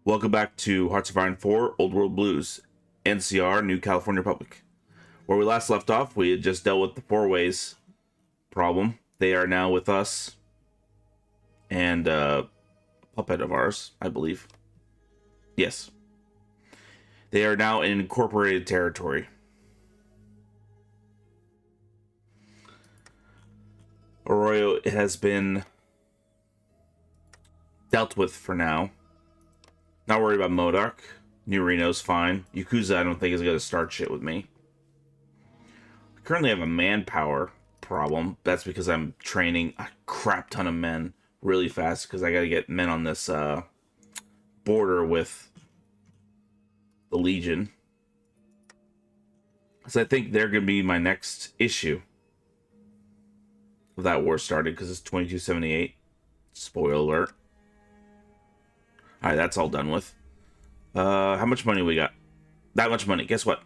Welcome back to Hearts of Iron 4 Old World Blues, NCR, New California Republic. Where we last left off, we had just dealt with the Four Ways problem. They are now with us and a puppet of ours, I believe. Yes. They are now in incorporated territory. Arroyo has been dealt with for now. Not worried about MODOK. New Reno's fine. Yakuza, I don't think, is going to start shit with me. I currently have a manpower problem. That's because I'm training a crap ton of men really fast because I got to get men on this border with the Legion. So I think they're going to be my next issue of that war started because it's 2278. Spoiler alert. Alright, that's all done with. How much money we got? That much money. Guess what?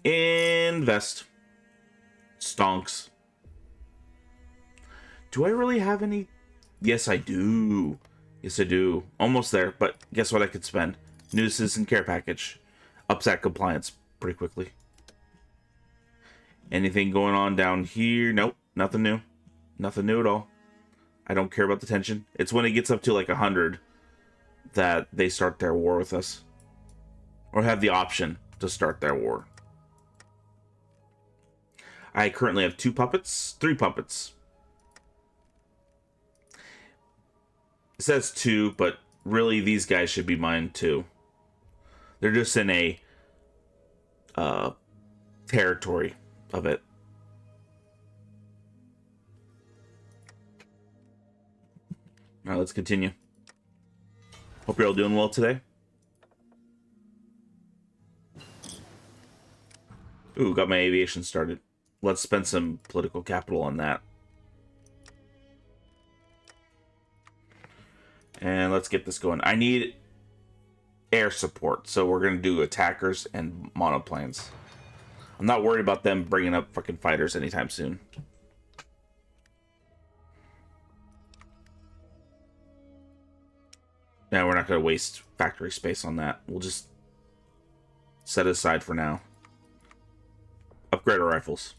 Invest. Stonks. Do I really have any? Yes, I do. Yes, I do. Almost there, but guess what I could spend? New citizen care package. Ups that compliance pretty quickly. Anything going on down here? Nope. Nothing new. Nothing new at all. I don't care about the tension. It's when it gets up to like 100 that they start their war with us. Or have the option to start their war. I currently have 3 puppets. It says 2, but really these guys should be mine too. They're just in a territory of it. Alright, let's continue. Hope you're all doing well today. Ooh, got my aviation started. Let's spend some political capital on that. And let's get this going. I need air support, so we're going to do attackers and monoplanes. I'm not worried about them bringing up fucking fighters anytime soon. Now we're not going to waste factory space on that. We'll just set it aside for now. Upgrade our rifles.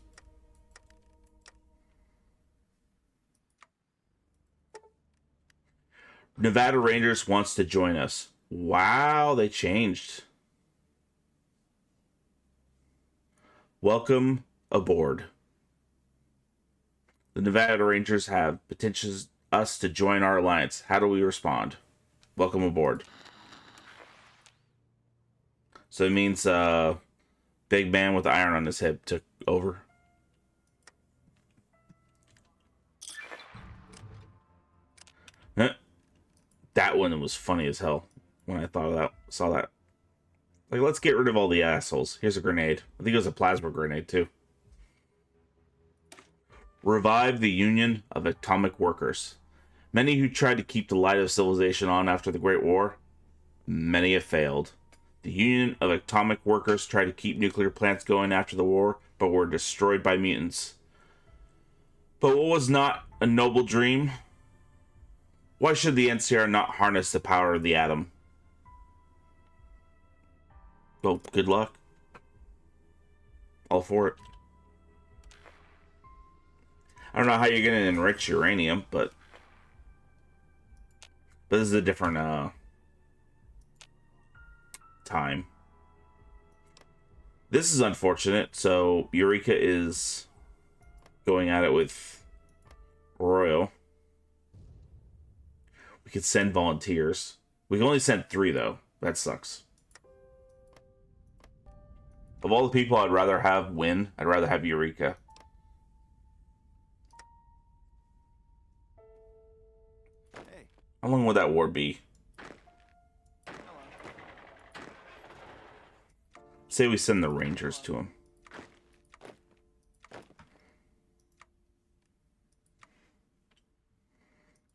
Nevada Rangers wants to join us. Wow, they changed. Welcome aboard. The Nevada Rangers have petitioned us to join our alliance. How do we respond? Welcome aboard. So it means big man with iron on his hip took over. That one was funny as hell when I saw that. Like, let's get rid of all the assholes. Here's a grenade. I think it was a plasma grenade too. Revive the Union of Atomic Workers. Many who tried to keep the light of civilization on after the Great War, many have failed. The Union of Atomic Workers tried to keep nuclear plants going after the war, but were destroyed by mutants. But what was not a noble dream? Why should the NCR not harness the power of the atom? Well, good luck. All for it. I don't know how you're going to enrich uranium, but this is a different time. This is unfortunate. So Eureka is going at it with Arroyo. We could send volunteers. We can only send 3 though. That sucks. Of all the people I'd rather have win, I'd rather have Eureka. Hey. How long would that war be? Hello. Say we send the Rangers to him.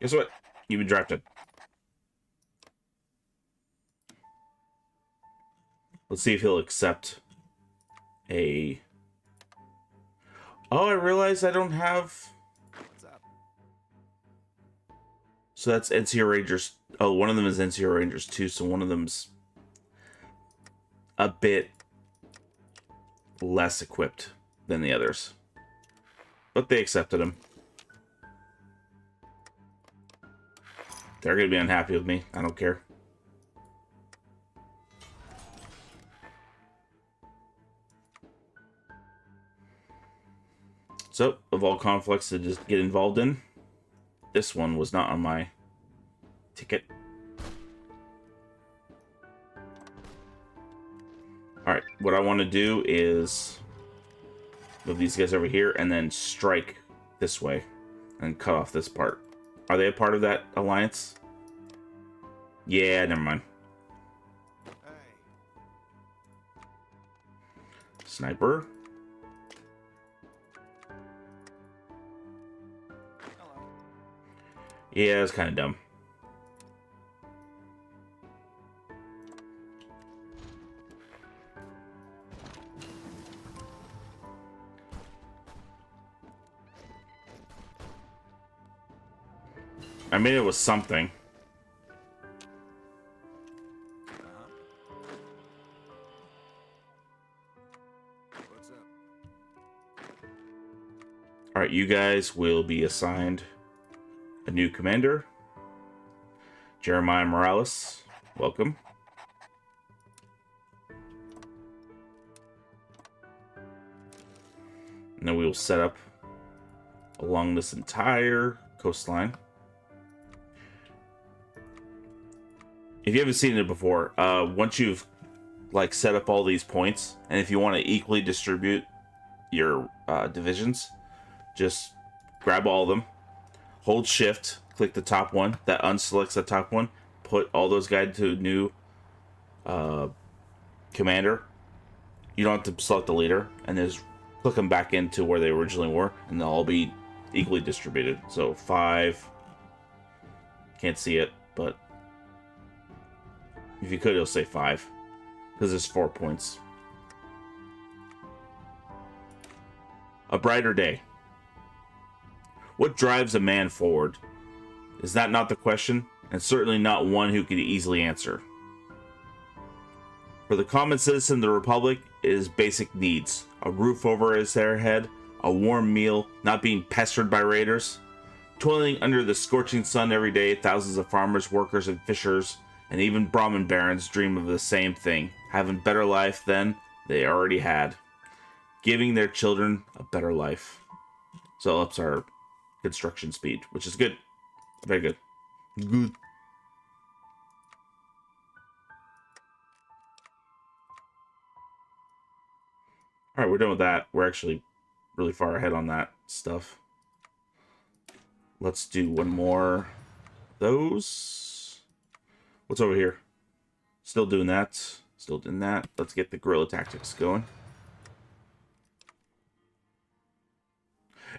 Guess what? You've been drafted. Let's see if he'll accept a... Oh, I realize I don't have... What's up? So that's NCR Rangers Oh, one of them is NCR Rangers too, so one of them's a bit less equipped than the others. But they accepted him. They're going to be unhappy with me. I don't care. So, of all conflicts to just get involved in, this one was not on my ticket. Alright, what I want to do is move these guys over here and then strike this way and cut off this part. Are they a part of that alliance? Yeah, never mind. Hey. Sniper. Hello. Yeah, it's kind of dumb. I mean, it was something. What's up? Alright, you guys will be assigned a new commander. Jeremiah Morales, welcome. And then we will set up along this entire coastline. If you haven't seen it before, once you've like set up all these points, and if you want to equally distribute your divisions, just grab all of them, hold shift, click the top one, that unselects the top one, put all those guys to new commander. You don't have to select the leader, and just click them back into where they originally were, and they'll all be equally distributed. So 5, can't see it, but if you could, it'll say 5, because there's 4 points. A brighter day. What drives a man forward? Is that not the question? And certainly not one who could easily answer. For the common citizen of the Republic, it is basic needs. A roof over his head, a warm meal, not being pestered by raiders. Toiling under the scorching sun every day, thousands of farmers, workers, and fishers, and even Brahmin barons dream of the same thing, having better life than they already had. Giving their children a better life. So it ups our construction speed, which is good. Very good. Good. Alright, we're done with that. We're actually really far ahead on that stuff. Let's do one more of those. What's over here? Still doing that. Still doing that. Let's get the guerrilla tactics going.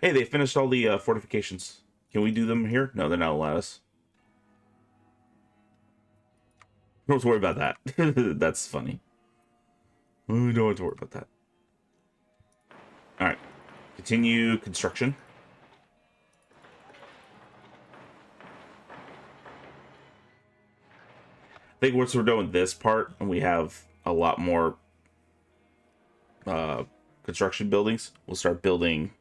Hey, they finished all the fortifications. Can we do them here? No, they're not allowed us. Don't have to worry about that. That's funny. We don't have to worry about that. Alright. Continue construction. I think once we're done with this part, and we have a lot more construction buildings, we'll start building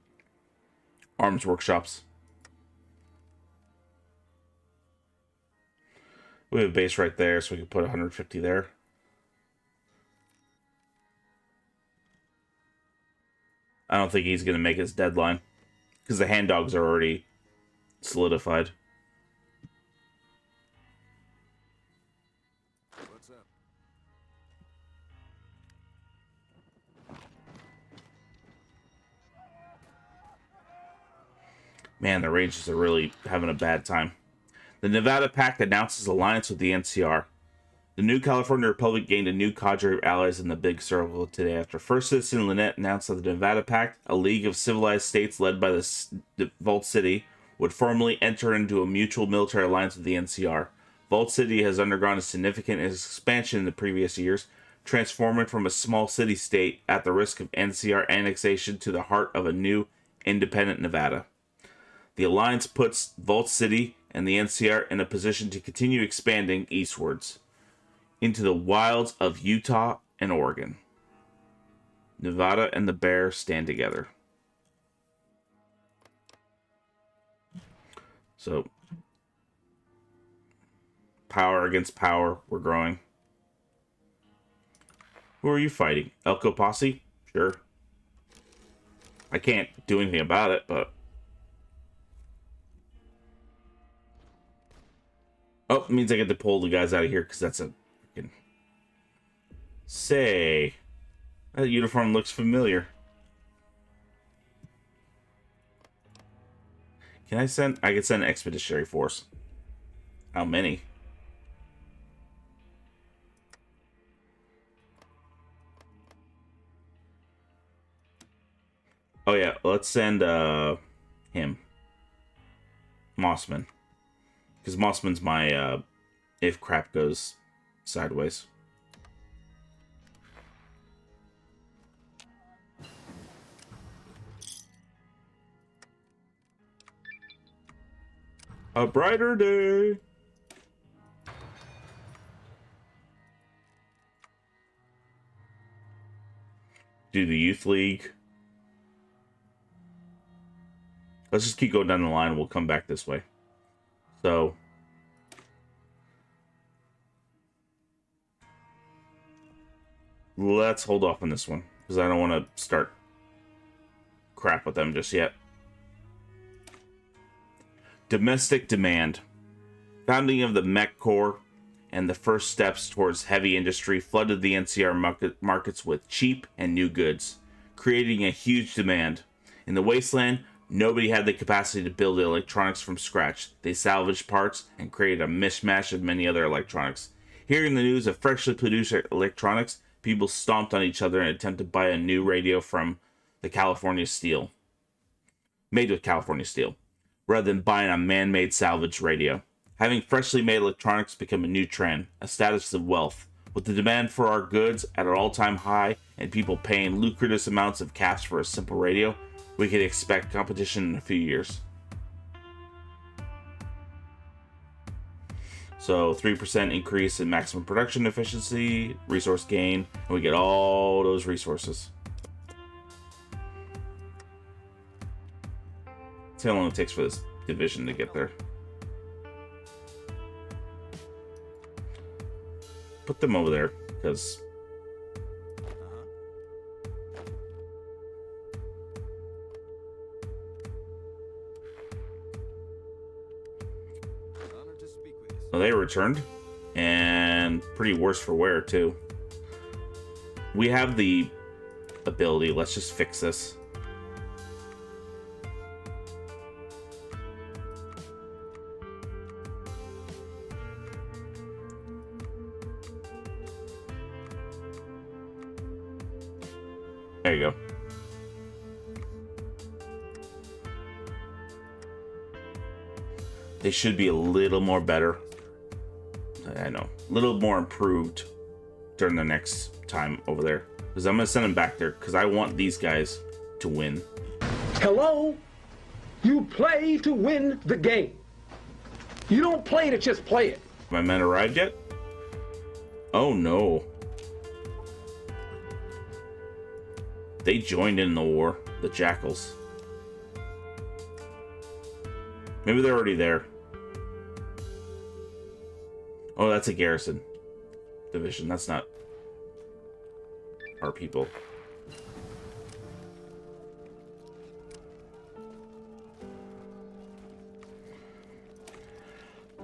arms workshops. We have a base right there, so we can put 150 there. I don't think he's going to make his deadline, because the hand dogs are already solidified. What's up? Man, the Rangers are really having a bad time. The Nevada Pact announces alliance with the NCR. The new California Republic gained a new cadre of allies in the Big Circle today after First Citizen Lynette announced that the Nevada Pact, a league of civilized states led by the Vault City, would formally enter into a mutual military alliance with the NCR. Vault City has undergone a significant expansion in the previous years, transforming from a small city-state at the risk of NCR annexation to the heart of a new, independent Nevada. The alliance puts Vault City and the NCR in a position to continue expanding eastwards into the wilds of Utah and Oregon. Nevada and the bear stand together. So, power against power, we're growing. Who are you fighting? Elko Posse? Sure. I can't do anything about it, but... Oh, it means I get to pull the guys out of here, because that's a freaking... Say... That uniform looks familiar. Can I send... I can send an expeditionary force. How many? Oh yeah, let's send him. Mossman. Because Mossman's my if crap goes sideways. A brighter day. Do the youth league. Let's just keep going down the line. We'll come back this way. So. Let's hold off on this one. Because I don't want to start crap with them just yet. Domestic demand. Founding of the Mech Corps and the first steps towards heavy industry flooded the NCR markets with cheap and new goods, creating a huge demand. In the wasteland, nobody had the capacity to build electronics from scratch. They salvaged parts and created a mishmash of many other electronics. Hearing the news of freshly produced electronics, people stomped on each other in an attempt to buy a new radio from the California steel. Made with California steel, rather than buying a man-made salvage radio. Having freshly made electronics become a new trend, a status of wealth. With the demand for our goods at an all-time high and people paying lucrative amounts of cash for a simple radio, we could expect competition in a few years. So 3% increase in maximum production efficiency, resource gain, and we get all those resources. See how long it takes for this division to get there. Put them over there, because... Well, they returned, and pretty worse for wear, too. We have the ability. Let's just fix this. There you go. They should be a little more better. I know. A little more improved during the next time over there. Because I'm going to send them back there. Because I want these guys to win. Hello? You play to win the game. You don't play to just play it. My men arrived yet? Oh no. They joined in the war. The Jackals. Maybe they're already there. Oh, that's a garrison division. That's not our people.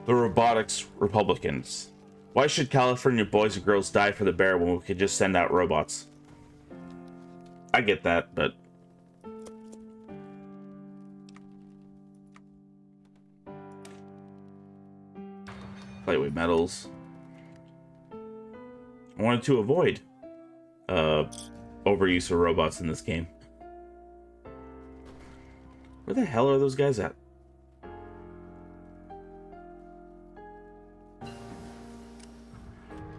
The Robotics Republicans. Why should California boys and girls die for the bear when we could just send out robots? I get that, but... Lightweight metals. I wanted to avoid overuse of robots in this game. Where the hell are those guys at?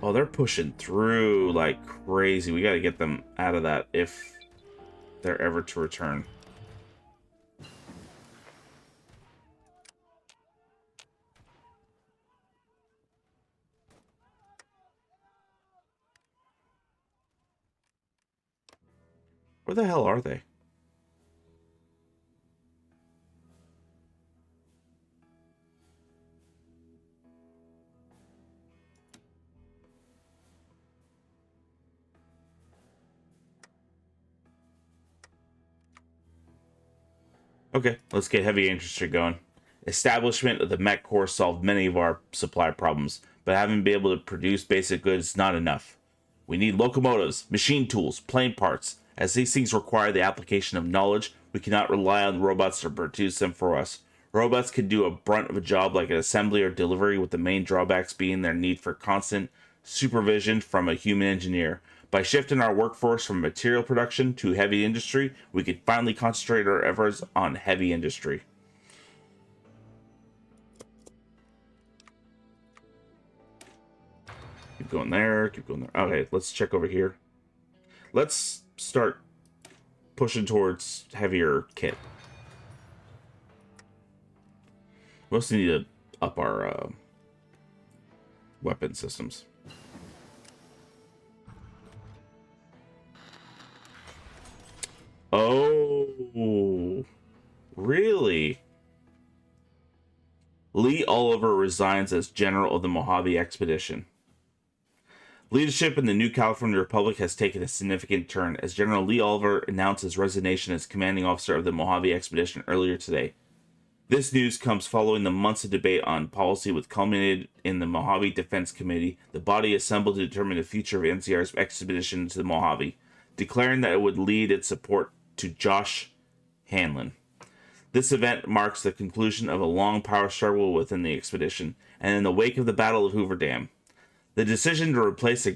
Oh, they're pushing through like crazy. We gotta get them out of that if they're ever to return. Where the hell are they? Okay, let's get heavy industry going. Establishment of the Met Corps solved many of our supply problems, but having been able to produce basic goods is not enough. We need locomotives, machine tools, plane parts. As these things require the application of knowledge, we cannot rely on robots to produce them for us. Robots can do a brunt of a job like an assembly or delivery, with the main drawbacks being their need for constant supervision from a human engineer. By shifting our workforce from material production to heavy industry, we could finally concentrate our efforts on heavy industry. Keep going there, keep going there. Okay, let's check over here. Let's start pushing towards heavier kit. We also need to up our weapon systems. Oh, really? Lee Oliver resigns as general of the Mojave expedition. Leadership in the new California Republic has taken a significant turn, as General Lee Oliver announced his resignation as commanding officer of the Mojave expedition earlier today. This news comes following the months of debate on policy, which culminated in the Mojave Defense Committee, the body assembled to determine the future of NCR's expedition to the Mojave, declaring that it would lead its support to Josh Hanlon. This event marks the conclusion of a long power struggle within the expedition, and in the wake of the Battle of Hoover Dam. The decision to replace a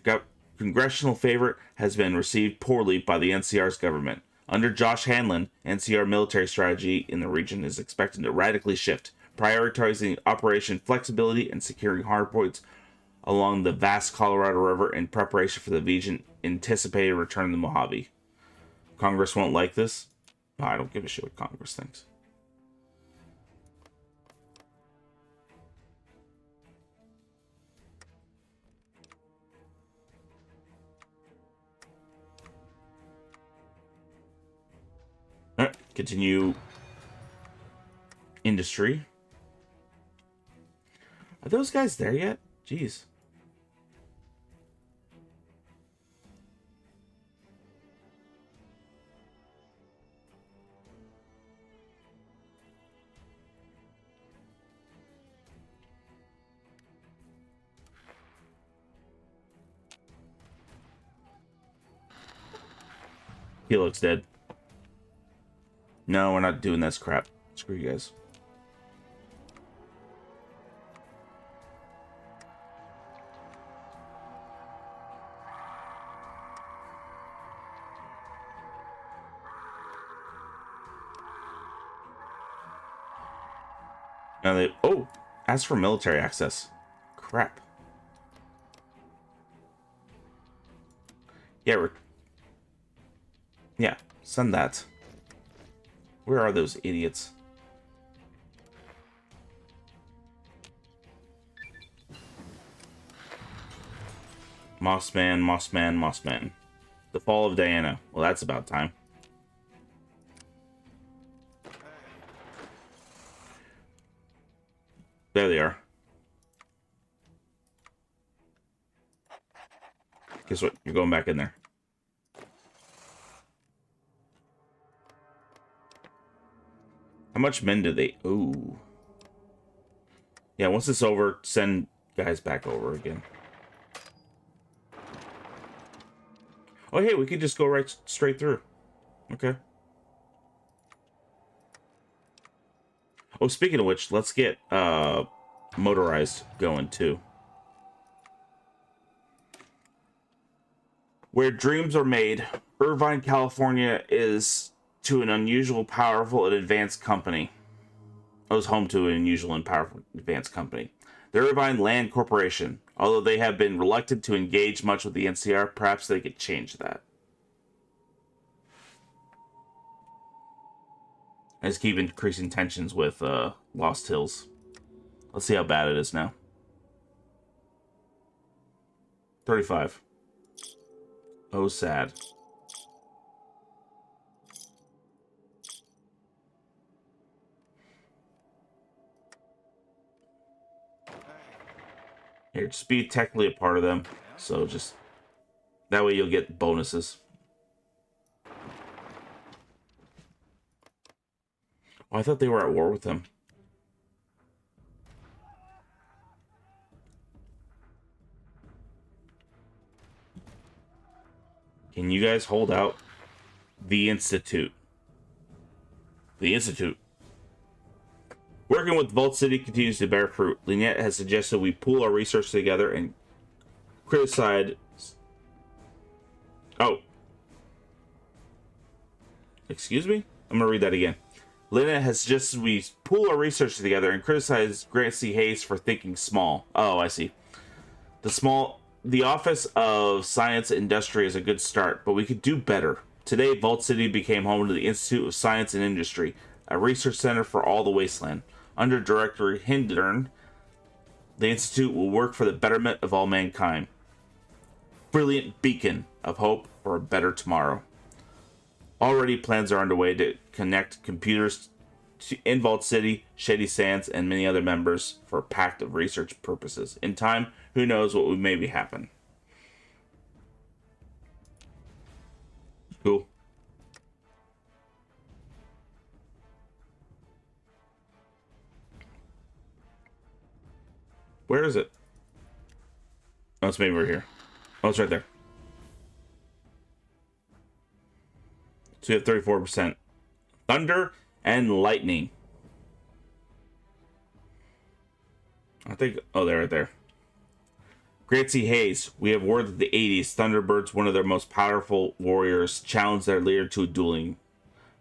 congressional favorite has been received poorly by the NCR's government. Under Josh Hanlon, NCR military strategy in the region is expected to radically shift, prioritizing operation flexibility and securing hardpoints along the vast Colorado River in preparation for the region's anticipated return to the Mojave. Congress won't like this. No, I don't give a shit what Congress thinks. Alright, continue industry. Are those guys there yet? Jeez. He looks dead. No, we're not doing this crap. Screw you guys. Now they... Oh! Ask for military access. Crap. Yeah, send that. Where are those idiots? Mossman, Mossman, Mossman. The Fall of Diana. Well, that's about time. There they are. Guess what? You're going back in there. How much men do they... Ooh. Yeah, once it's over, send guys back over again. Oh, hey, we could just go right straight through. Okay. Oh, speaking of which, let's get motorized going, too. Where dreams are made, Irvine, California is to an unusual, powerful, and advanced company. I was home to an unusual and powerful advanced company. The Irvine Land Corporation. Although they have been reluctant to engage much with the NCR, perhaps they could change that. I just keep increasing tensions with Lost Hills. Let's see how bad it is now. 35. Oh, sad. Here, just be technically a part of them. So just that way you'll get bonuses. Oh, I thought they were at war with them. Can you guys hold out? The Institute. The Institute. Working with Vault City continues to bear fruit. Lynette has suggested we pool our research together and criticize... Oh. Excuse me? I'm going to read that again. Lynette has suggested we pool our research together and criticize Grant C. Hayes for thinking small. Oh, I see. The Office of Science and Industry is a good start, but we could do better. Today, Vault City became home to the Institute of Science and Industry, a research center for all the wasteland. Under Director Hindern, the Institute will work for the betterment of all mankind. Brilliant beacon of hope for a better tomorrow. Already plans are underway to connect computers in Vault City, Shady Sands, and many other members for Pact of research purposes. In time, who knows what will maybe happen. Cool. Where is it? Oh, it's maybe over here. Oh, it's right there. So you have 34%. Thunder and lightning. I think... Oh, they're right there. Grant C. Hayes. We have word that the 80s, Thunderbirds, one of their most powerful warriors, challenged their leader to a dueling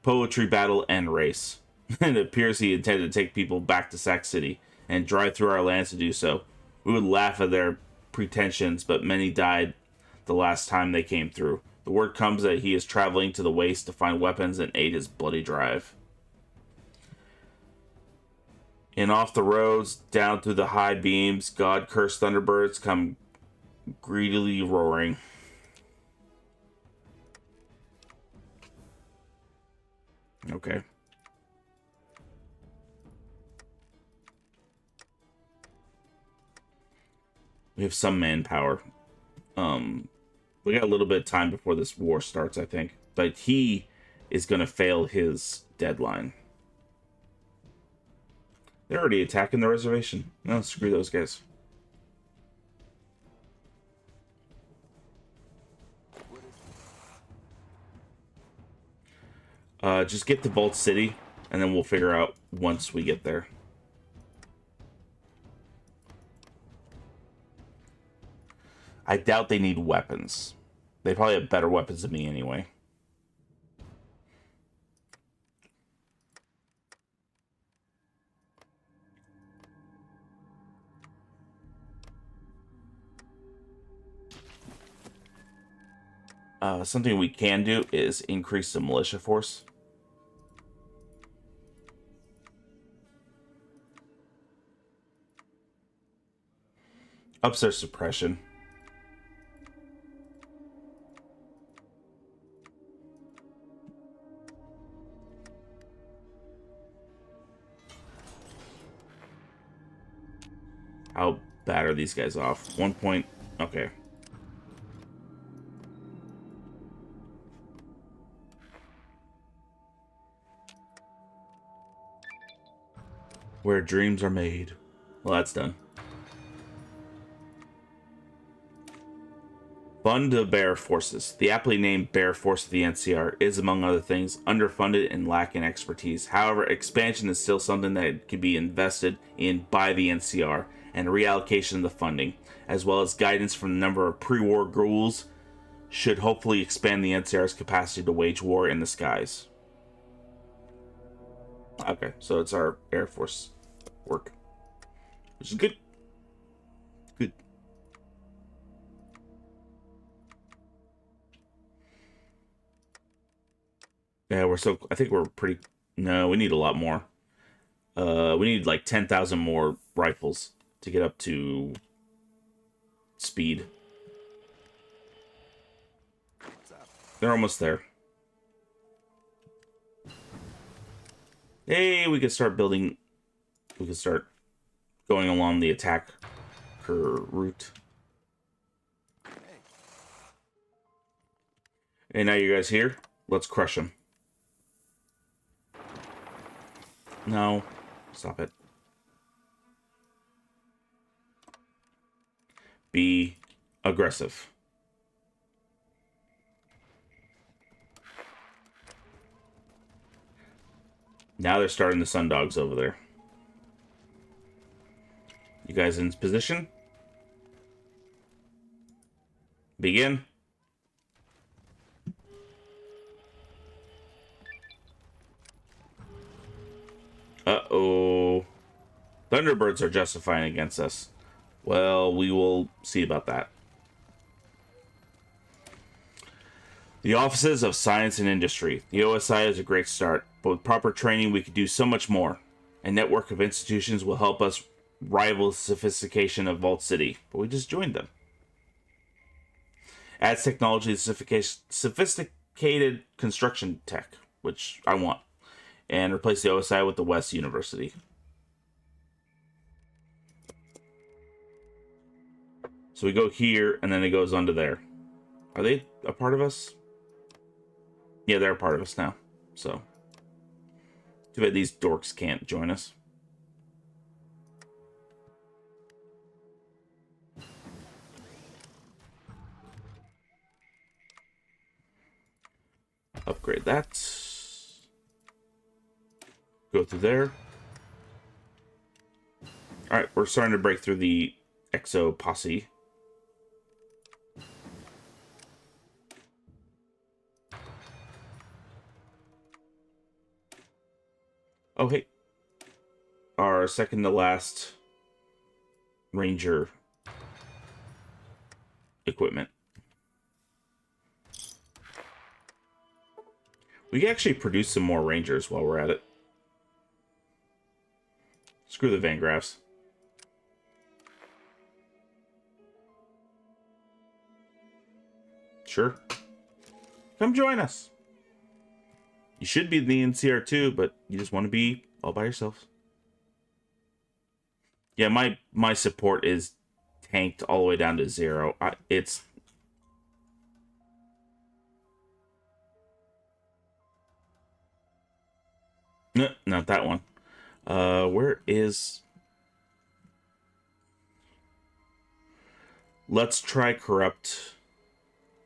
poetry battle and race. And it appears he intended to take people back to Sac City and drive through our lands to do so. We would laugh at their pretensions, but many died the last time they came through. The word comes that he is traveling to the waste to find weapons and aid his bloody drive. And off the roads, down through the high beams, God-cursed Thunderbirds come greedily roaring. Okay. We have some manpower. We got a little bit of time before this war starts, I think. But he is going to fail his deadline. They're already attacking the reservation. No, screw those guys. Just get to Vault City, and then we'll figure out once we get there. I doubt they need weapons. They probably have better weapons than me anyway. Something we can do is increase the militia force. Ups their suppression. How bad are these guys off? 1 point. Okay. Where dreams are made. Well, that's done. Fund the Bear Forces. The aptly named Bear Force of the NCR is, among other things, underfunded and lacking expertise. However, expansion is still something that can be invested in by the NCR, and reallocation of the funding, as well as guidance from the number of pre-war ghouls, should hopefully expand the NCR's capacity to wage war in the skies. Okay, so it's our Air Force work, which is good. Good. Yeah, I think we're pretty... No, we need a lot more. We need like 10,000 more rifles to get up to speed. They're almost there. Hey, we can start building... We can start going along the attack worker route. And now you guys here? Let's crush them. No. Stop it. Be aggressive. Now they're starting the sundogs over there. You guys in position? Begin. Uh-oh. Thunderbirds are justifying against us. Well, we will see about that. The Offices of Science and Industry. The OSI is a great start, but with proper training we could do so much more. A network of institutions will help us rival the sophistication of Vault City, but we just joined them. Adds technology to sophisticated construction tech, which I want, and replace the OSI with the West University. So we go here, and then it goes onto there. Are they a part of us? Yeah, they're a part of us now. So, too bad these dorks can't join us. Upgrade that. Go through there. Alright, we're starting to break through the Exo posse. Oh, hey. Our second to last Ranger equipment. We can actually produce some more Rangers while we're at it. Screw the Van Graffs. Sure. Come join us. You should be in the NCR too, but you just want to be all by yourself. Yeah, my support is tanked all the way down to 0. It's... No, not that one. Where is... Let's try corrupt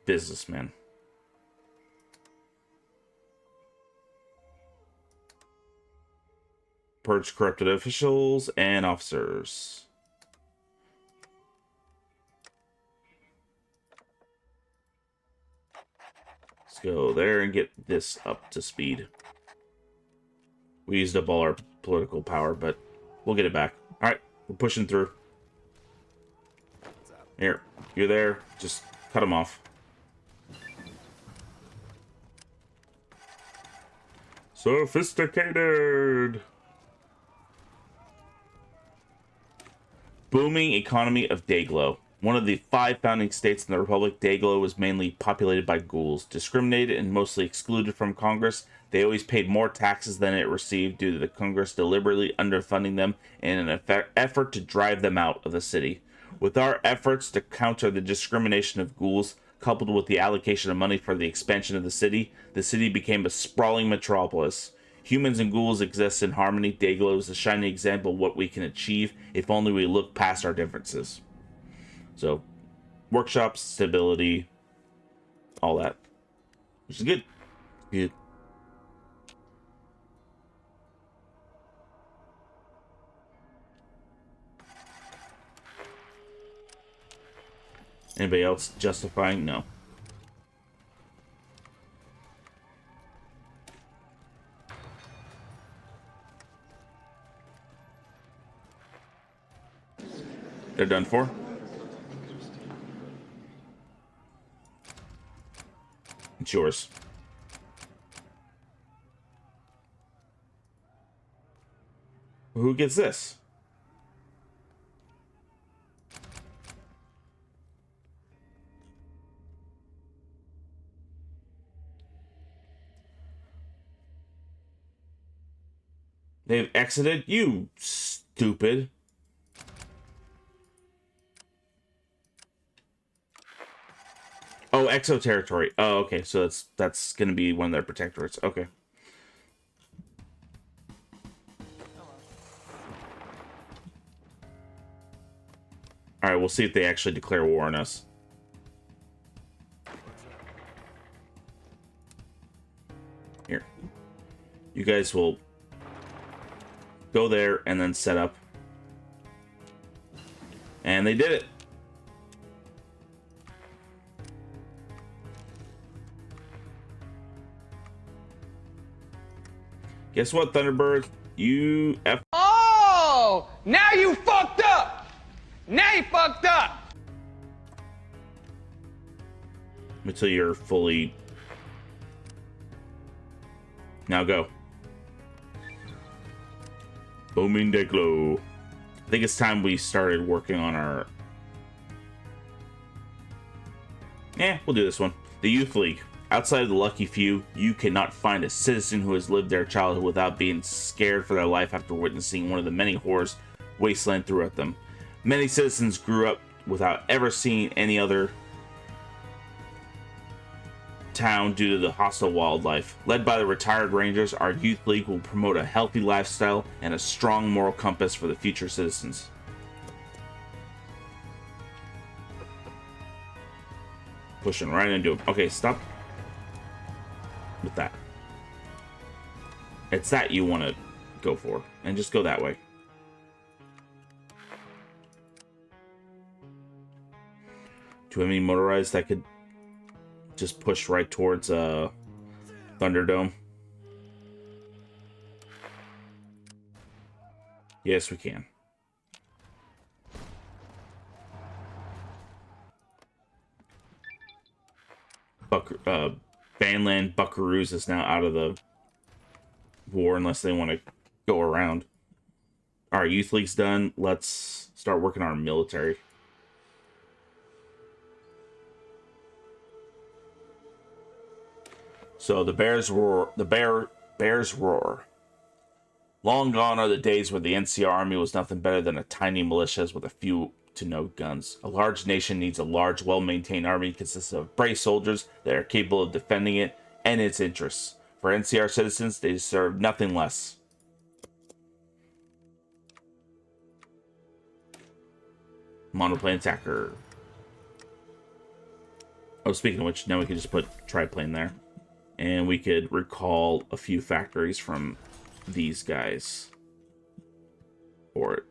businessman. Purge corrupted officials and officers. Let's go there and get this up to speed. We used up all our political power, but we'll get it back. Alright, we're pushing through. Here, you're there. Just cut them off. Sophisticated! Booming economy of Dayglow. One of the 5 founding states in the Republic, Dayglow was mainly populated by ghouls. Discriminated and mostly excluded from Congress, they always paid more taxes than it received due to the Congress deliberately underfunding them in an effort to drive them out of the city. With our efforts to counter the discrimination of ghouls, coupled with the allocation of money for the expansion of the city became a sprawling metropolis. Humans and ghouls exist in harmony. Dayglow is a shining example of what we can achieve if only we look past our differences. So, workshops, stability, all that. Which is good. Good. Anybody else justifying? No. They're done for. It's yours. Who gets this? They've exited? You stupid. Oh, exo territory. Oh, okay. So that's going to be one of their protectorates. Okay. All right, we'll see if they actually declare war on us. Here. You guys will go there and then set up. And they did it. Guess what, Thunderbirds? You F. Oh, now you fucked up. Now you fucked up. Until you're fully. Now go. Booming de glow. I think it's time we started working on our. We'll do this one. The Youth League. Outside of the lucky few, you cannot find a citizen who has lived their childhood without being scared for their life after witnessing one of the many horrors wasteland threw at them. Many citizens grew up without ever seeing any other town due to the hostile wildlife. Led by the retired rangers, our youth league will promote a healthy lifestyle and a strong moral compass for the future citizens. Pushing right into him. Okay, stop with that. It's that you want to go for, and just go that way. Do you have any motorized that could just push right towards Thunderdome? Yes, we can. Banland Buckaroos is now out of the war unless they want to go around. Our youth league's done. Let's start working on our military. So the bears roar. Bears roar. Long gone are the days where the NCR army was nothing better than a tiny militias with a few to no guns. A large nation needs a large, well-maintained army consisting of brave soldiers that are capable of defending it and its interests. For NCR citizens, they deserve nothing less. Monoplane attacker. Oh, speaking of which, now we can just put triplane there. And we could recall a few factories from these guys for it.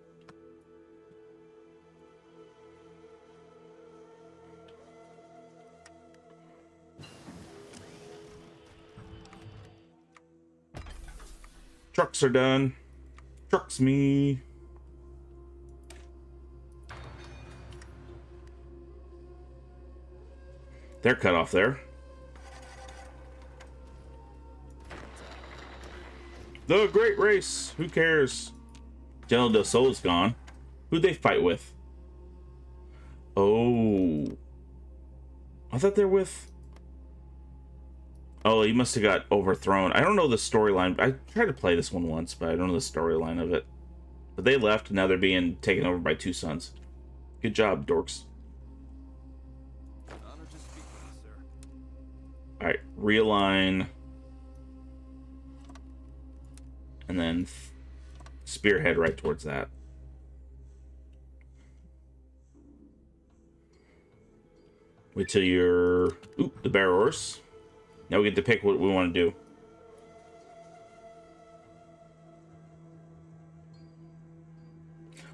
Trucks are done. Trucks me. They're cut off there. The Great Race. Who cares? General Del Sol's gone. Who'd they fight with? Oh. I thought they're with... Oh, he must have got overthrown. I don't know the storyline. I tried to play this one once, but I don't know the storyline of it. But they left, and now they're being taken over by two sons. Good job, dorks. Honor to speak with you, sir. Alright, realign. And then spearhead right towards that. Wait till you're... Ooh, the bear horse. Now we get to pick what we want to do.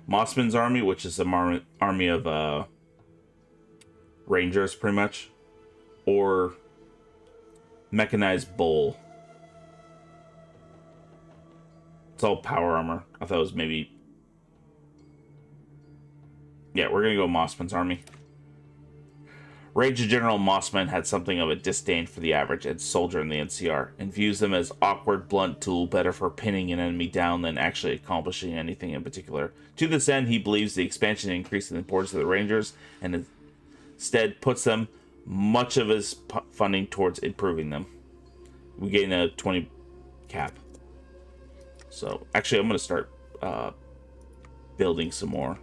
Mossman's army, which is an army of rangers, pretty much. Or mechanized bull. It's all power armor. I thought it was maybe... Yeah, we're going to go Mossman's army. Ranger General Mossman had something of a disdain for the average soldier in the NCR, and views them as awkward, blunt tool, better for pinning an enemy down than actually accomplishing anything in particular. To this end, he believes the expansion increased the importance of the Rangers, and instead puts them much of his funding towards improving them. We gain a 20 cap. So, actually, I'm going to start building some more.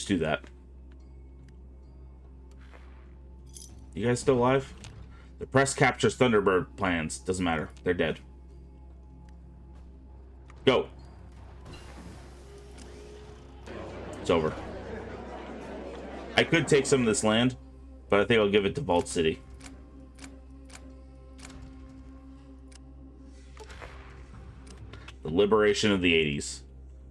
Just do that. You guys still alive? The press captures Thunderbird plans. Doesn't matter. They're dead. Go. It's over. I could take some of this land, but I think I'll give it to Vault City. The liberation of the 80s.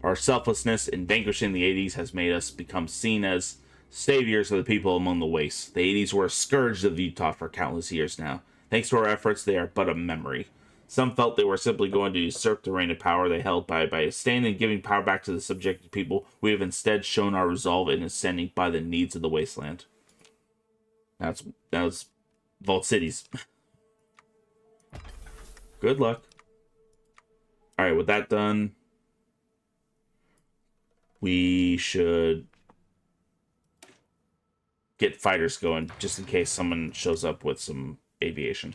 Our selflessness in vanquishing the 80s has made us become seen as saviors of the people among the wastes. The 80s were a scourge of Utah for countless years now. Thanks to our efforts, they are but a memory. Some felt they were simply going to usurp the reign of power they held by standing and giving power back to the subjected people. We have instead shown our resolve in ascending by the needs of the wasteland. That was Vault Cities. Good luck. Alright, with that done, we should get fighters going, just in case someone shows up with some aviation.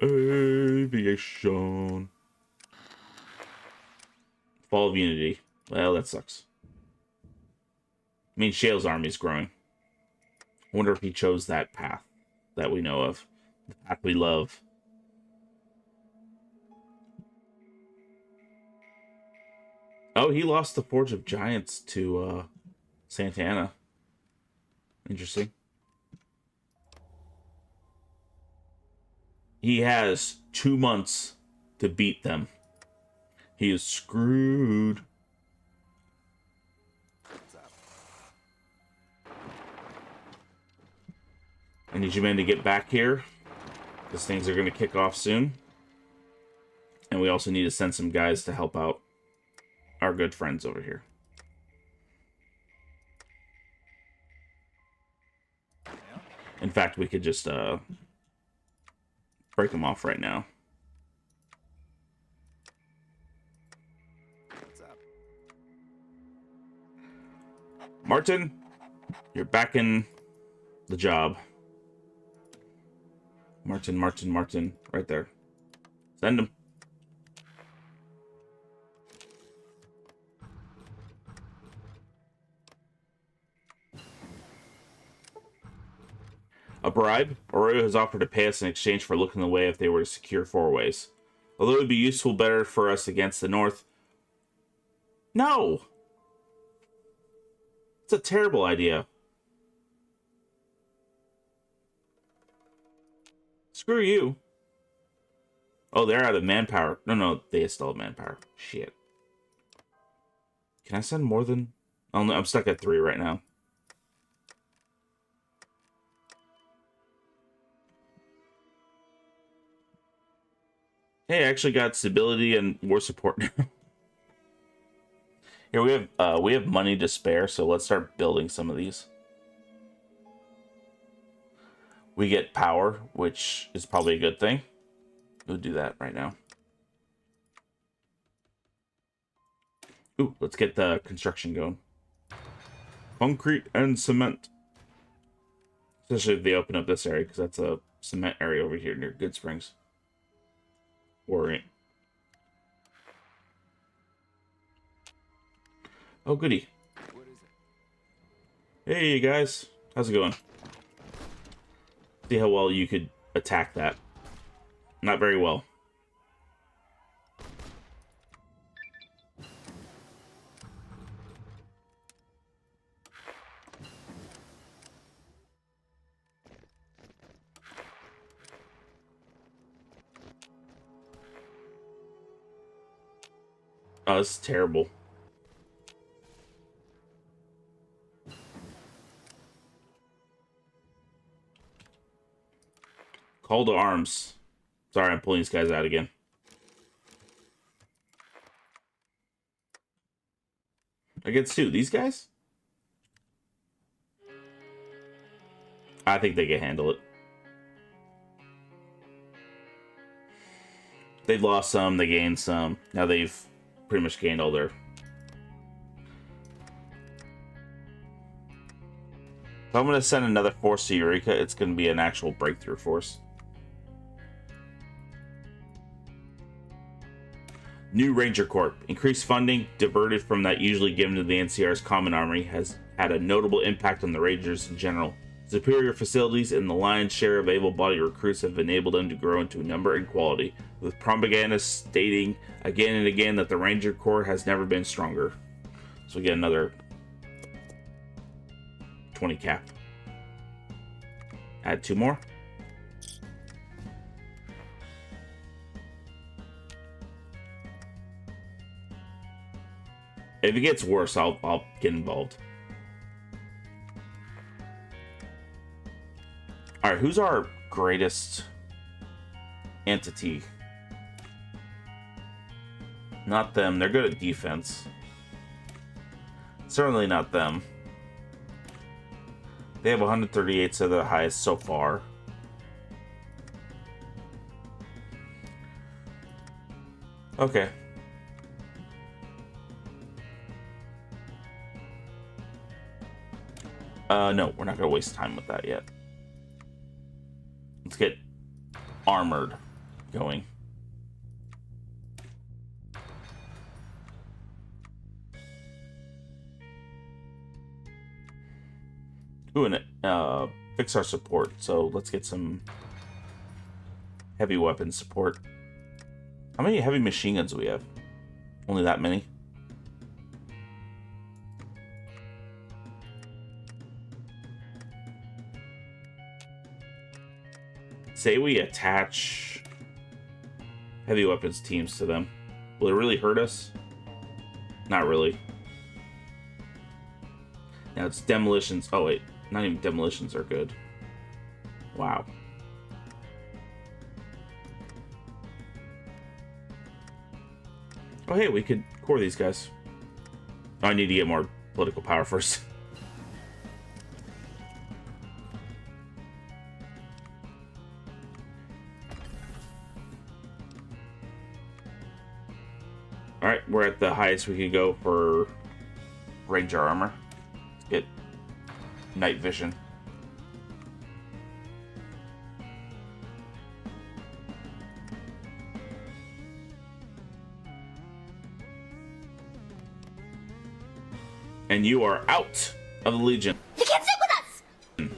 Aviation. Fall of Unity. Well, that sucks. I mean, Shale's army is growing. I wonder if he chose that path that we know of. The path we love. Oh, he lost the Forge of Giants to Santana. Interesting. He has 2 months to beat them. He is screwed. I need you men to get back here, because things are going to kick off soon. And we also need to send some guys to help out our good friends over here. In fact, we could just break them off right now. What's up? Martin, you're back in the job. Martin, right there. Send him. A bribe? Arroyo has offered to pay us in exchange for looking away if they were to secure 4 ways. Although it would be useful better for us against the North. No! It's a terrible idea. Screw you. Oh, they're out of manpower. No, they still have manpower. Shit. Can I send more than... Oh, no, I'm stuck at 3 right now. Hey, I actually got stability and war support now. Here we have money to spare, so let's start building some of these. We get power, which is probably a good thing. We'll do that right now. Ooh, let's get the construction going. Concrete and cement. Especially if they open up this area, because that's a cement area over here near Good Springs. Worry. Oh, goody. What is it? Hey, you guys. How's it going? See how well you could attack that. Not very well. Oh, this is terrible. Call to arms. Sorry, I'm pulling these guys out again. Against who? These guys? I think they can handle it. They've lost some, they gained some. Now they've pretty much gained all their... If I'm going to send another force to Eureka, it's going to be an actual breakthrough force. New Ranger Corps. Increased funding, diverted from that usually given to the NCR's Common Army, has had a notable impact on the Rangers in general. Superior facilities and the lion's share of able-bodied recruits have enabled them to grow into number and quality, with propaganda stating again and again that the Ranger Corps has never been stronger. So we get another 20 cap. Add 2 more. If it gets worse, I'll get involved. Alright, who's our greatest entity? Not them. They're good at defense. Certainly not them. They have 138, so they're the highest so far. Okay. No, we're not going to waste time with that yet. Let's get armored going. Ooh, and fix our support. So let's get some heavy weapon support. How many heavy machine guns do we have? Only that many? Say we attach heavy weapons teams to them. Will it really hurt us? Not really. Now it's demolitions. Oh wait, not even demolitions are good. Wow. Oh hey, we could core these guys. Oh, I need to get more political power first. Alright, we're at the highest we could go for Ranger armor. Let's get night vision. And you are out of the Legion. You can't sit with us!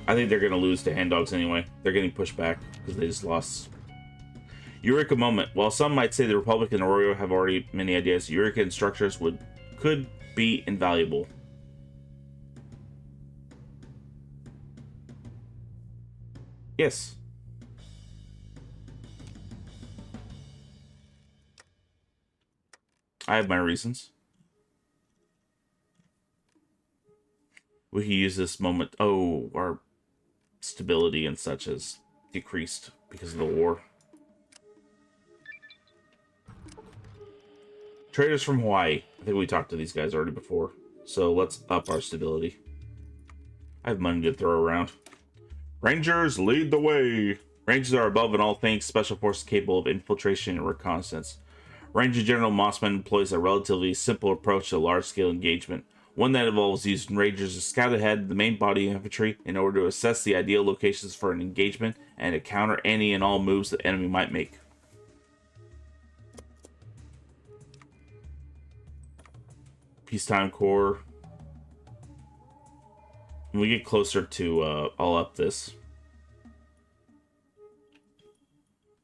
I think they're going to lose to Hand Dogs anyway. They're getting pushed back because they just lost. Eureka moment. While some might say the Republic and Arroyo have already many ideas, Eureka instructors could be invaluable. Yes. I have my reasons. We can use this moment. Oh, our stability and such has decreased because of the war. Traders from Hawaii. I think we talked to these guys already before. So let's up our stability. I have money to throw around. Rangers lead the way. Rangers are above in all things special forces capable of infiltration and reconnaissance. Ranger General Mossman employs a relatively simple approach to large-scale engagement. One that involves using Rangers to scout ahead of the main body of infantry in order to assess the ideal locations for an engagement and to counter any and all moves the enemy might make. Peacetime Corps. When we get closer to, I'll up this.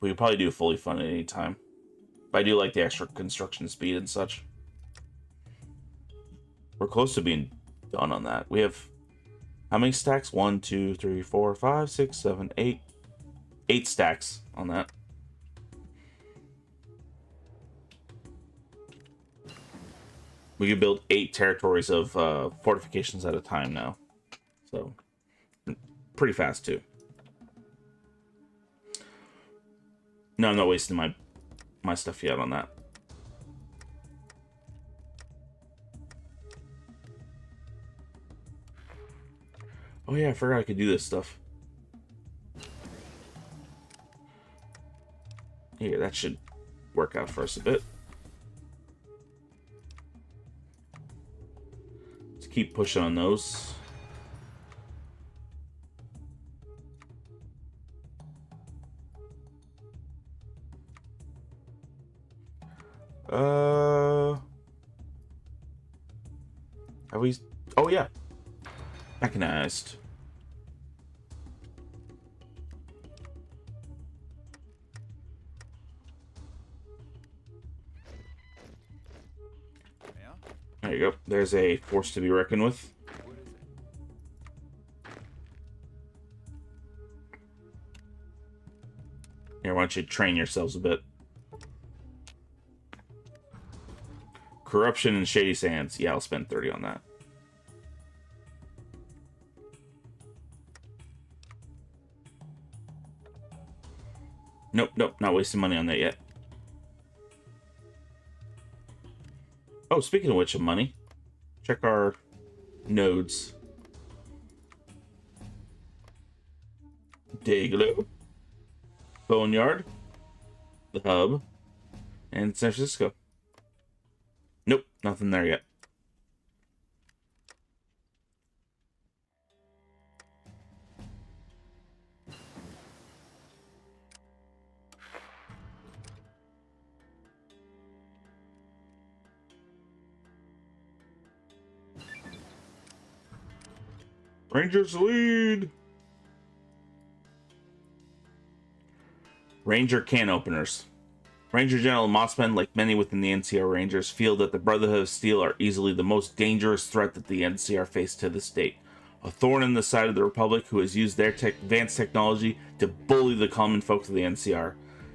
We could probably do fully funded at any time. But I do like the extra construction speed and such. We're close to being done on that. We have how many stacks? 1, 2, 3, 4, 5, 6, 7, 8. 8 stacks on that. We can build 8 territories of fortifications at a time now. So, pretty fast too. No, I'm not wasting my stuff yet on that. Oh yeah, I forgot I could do this stuff. Here, that should work out for us a bit. Let's keep pushing on those. Have we? Oh yeah, mechanized. There you go. There's a force to be reckoned with. Here, why don't you train yourselves a bit? Corruption and Shady Sands. Yeah, I'll spend 30 on that. Nope, nope, not wasting money on that yet. Oh, speaking of which, of money, check our nodes. Dayglow, Boneyard, the Hub, and San Francisco. Nope, nothing there yet. Rangers lead. Ranger can openers. Ranger General Mossman, like many within the NCR Rangers, feel that the Brotherhood of Steel are easily the most dangerous threat that the NCR face to this date. A thorn in the side of the Republic who has used their advanced technology to bully the common folk of the NCR.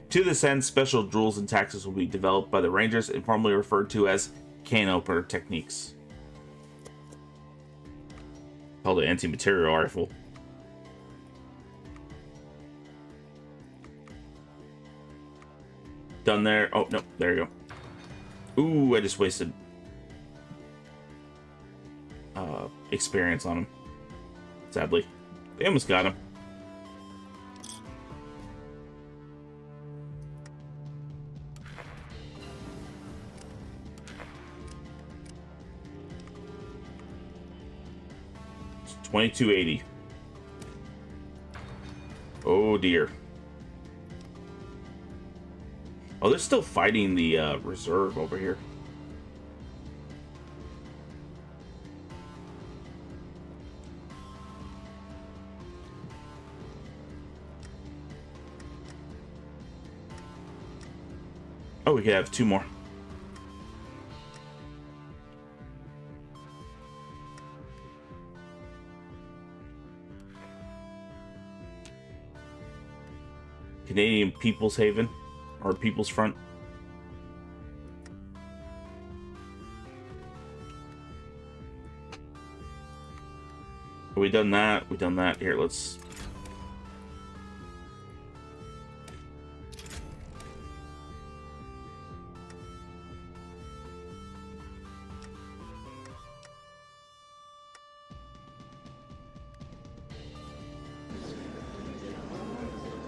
To this end, special rules and tactics will be developed by the Rangers, informally referred to as can opener techniques. Called an anti-material rifle. Done there. Oh, no. There you go. Ooh, I just wasted experience on him. Sadly. They almost got him. It's 2280. Oh, dear. Oh, they're still fighting the reserve over here. Oh, we could have two more. Canadian People's Haven. Or People's Front. We done that. We done that. Here, let's.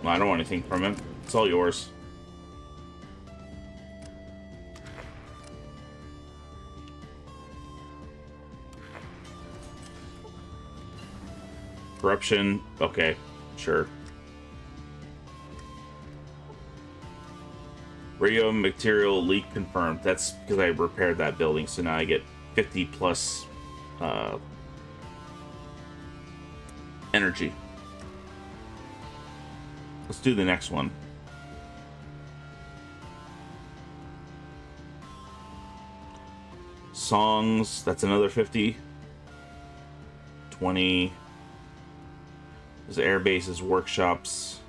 I don't want anything from him. It's all yours. Corruption. Okay, sure. Radio material leak confirmed. That's because I repaired that building, so now I get 50 plus energy. Let's do the next one. Songs, that's another 50. 20. There's air bases, workshops.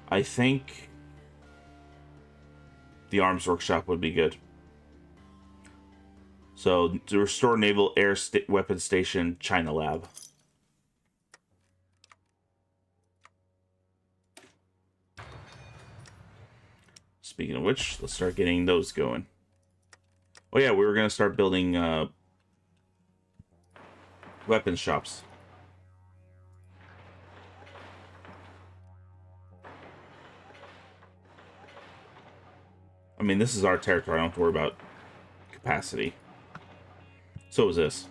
I think the arms workshop would be good. So, to restore Naval Air Weapons Station, China Lab. Speaking of which, let's start getting those going. Oh yeah, we were going to start building weapons shops. I mean, this is our territory. I don't have to worry about capacity. So is this.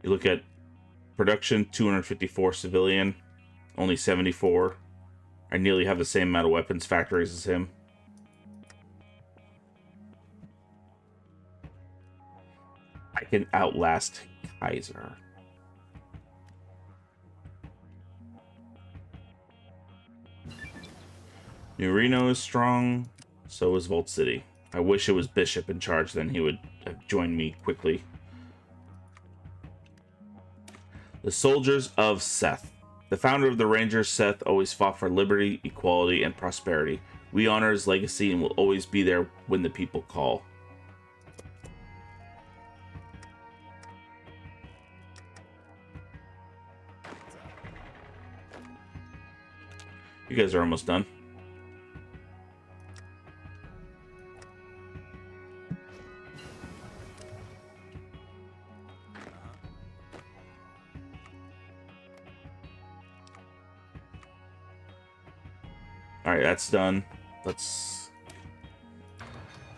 You look at production, 254 civilian, only 74. I nearly have the same amount of weapons factories as him. I can outlast Kaiser. New Reno is strong, so is Vault City. I wish it was Bishop in charge, then he would have joined me quickly. The Soldiers of Seth. The founder of the Rangers, Seth, always fought for liberty, equality, and prosperity. We honor his legacy and will always be there when the people call. You guys are almost done. All right, that's done. Let's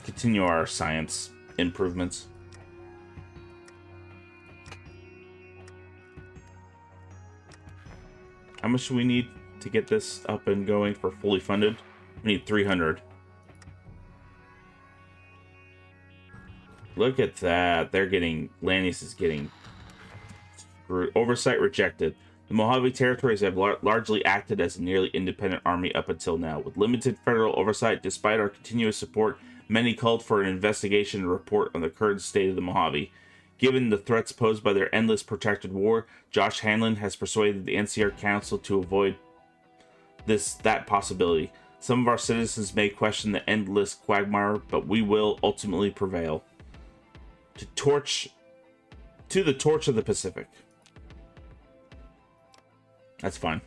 continue our science improvements. How much do we need to get this up and going for fully funded? We need 300. Look at that. They're getting... Lannis is getting screwed. Oversight rejected. The Mojave territories have largely acted as a nearly independent army up until now. With limited federal oversight, despite our continuous support, many called for an investigation and report on the current state of the Mojave. Given the threats posed by their endless protracted war, Josh Hanlon has persuaded the NCR Council to avoid that possibility. Some of our citizens may question the endless quagmire, but we will ultimately prevail. To the torch of the Pacific. That's fine.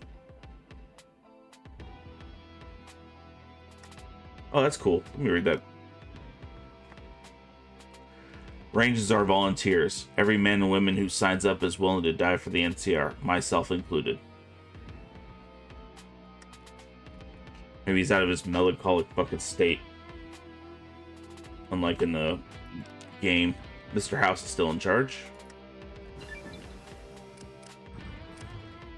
Oh, that's cool. Let me read that. Rangers are volunteers. Every man and woman who signs up is willing to die for the NCR, myself included. Maybe he's out of his melancholic fucking state. Unlike in the game, Mr. House is still in charge.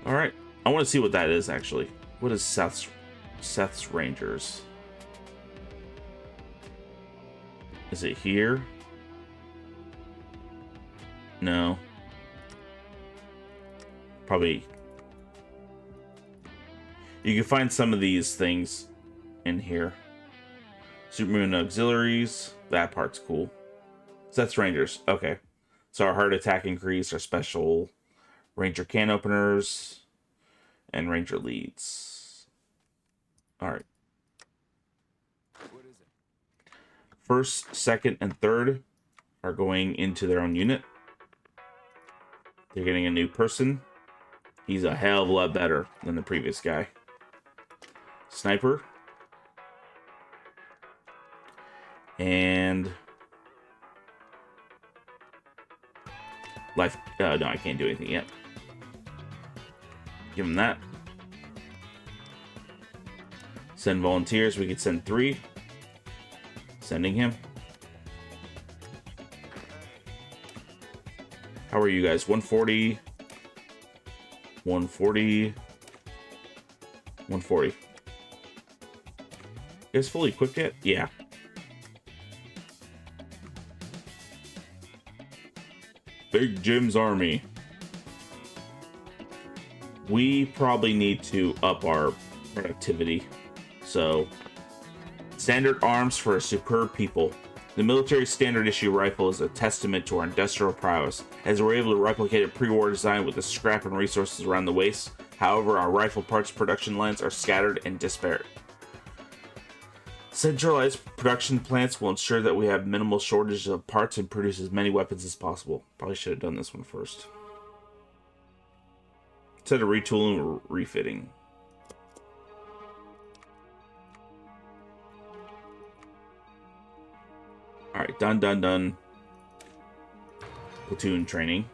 Alright. I want to see what that is, actually. What is Seth's Rangers? Is it here? No. Probably. You can find some of these things in here. Supermoon auxiliaries. That part's cool. Seth's Rangers. Okay. So our heart attack increase, our special Ranger can openers, and Ranger leads. Alright. What is it? First, second, and third are going into their own unit. They're getting a new person. He's a hell of a lot better than the previous guy. Sniper. And life. No, I can't do anything yet. Give him that. Send volunteers. We could send 3. Sending him. How are you guys? 140. 140. 140. You guys fully equipped yet? Yeah. Big Jim's army. We probably need to up our productivity. So, standard arms for a superb people. The military standard issue rifle is a testament to our industrial prowess, as we're able to replicate a pre-war design with the scrap and resources around the waist. However, our rifle parts production lines are scattered and disparate. Centralized production plants will ensure that we have minimal shortage of parts and produce as many weapons as possible. Probably should have done this one first. Instead of retooling or refitting. Alright, done. Platoon training.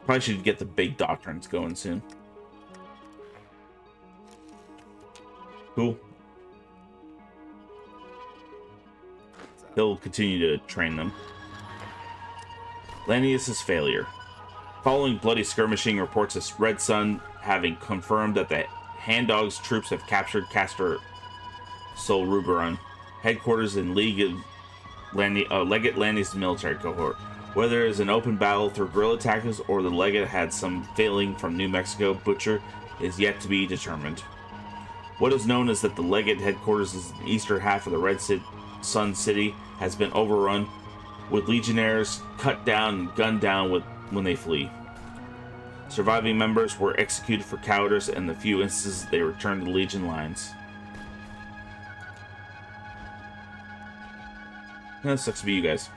Probably should get the big doctrines going soon. Cool. He'll continue to train them. Lannius's failure. Following bloody skirmishing, reports of Red Sun having confirmed that the Hand Dogs troops have captured Castor Solruberon, headquarters in Legate Landy's military cohort. Whether it is an open battle through guerrilla tactics or the Legate had some failing from New Mexico Butcher is yet to be determined. What is known is that the Legate headquarters in the eastern half of the Red Sun City has been overrun, with legionnaires cut down and gunned down when they flee. Surviving members were executed for cowardice, and in the few instances they returned to the Legion lines. That sucks to be you guys.